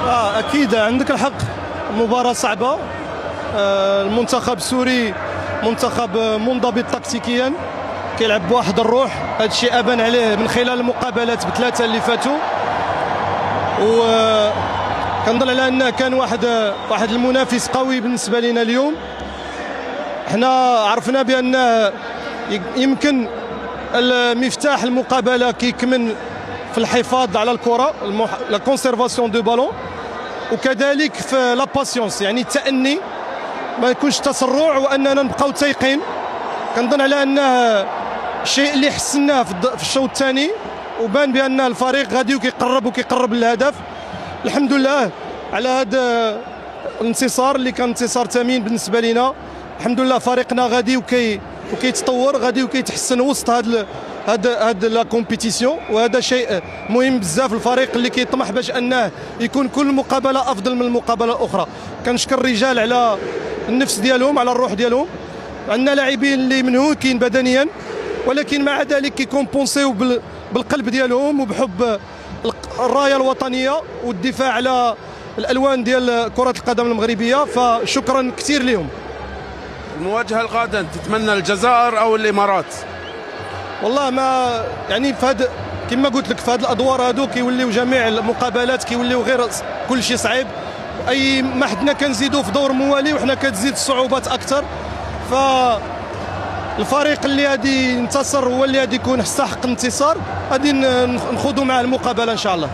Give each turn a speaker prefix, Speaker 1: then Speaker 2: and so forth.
Speaker 1: اكيد عندك الحق. مباراة صعبة. المنتخب السوري منتخب منضبط تكتيكيا، كيلعب بواحد الروح. هذا الشيء ابان عليه من خلال المقابلات بثلاثه اللي فاتوا، وكنظن على انه كان واحد المنافس قوي بالنسبه لنا اليوم. احنا عرفنا بان يمكن مفتاح المقابله كيكمن في الحفاظ على الكره، لا كونسيرفاسيون دو بالون، وكذلك في لا باسيونس، يعني التأني، ما يكونش تسرع، واننا نبقاو تايقين. كنظن على انه الشيء اللي حسناه في الشوط الثاني، وبان بان الفريق غادي وكيقرب للهدف. الحمد لله على هذا الانتصار اللي كان انتصار ثمين بالنسبه لنا. الحمد لله فريقنا غادي وكيتطور، غادي وكيتحسن وسط هاد لا كومبيتيسيون، وهذا شيء مهم بزاف. الفريق اللي كيطمح باش انه يكون كل مقابله افضل من المقابله الاخرى. كنشكر الرجال على النفس ديالهم، على الروح ديالهم. عندنا لاعبين اللي منهوكين بدنيا، ولكن مع ذلك كيكومبونسيو بالقلب ديالهم وبحب الرايه الوطنيه والدفاع على الالوان ديال كره القدم المغربيه. فشكرا كثير لهم.
Speaker 2: المواجهه القادمه تتمنى الجزائر او الامارات؟
Speaker 1: والله ما يعني كما قلت لك في هذه الادوار هذو كيوليو جميع المقابلات كيوليو غير كل شيء صعيب. اي ما حدنا كنزيدوا في دور موالي وحنا كتزيد الصعوبات اكثر. فالفريق اللي غادي ينتصر هو اللي غادي يكون يستحق الانتصار، غادي نخوضوا معه المقابله ان شاء الله.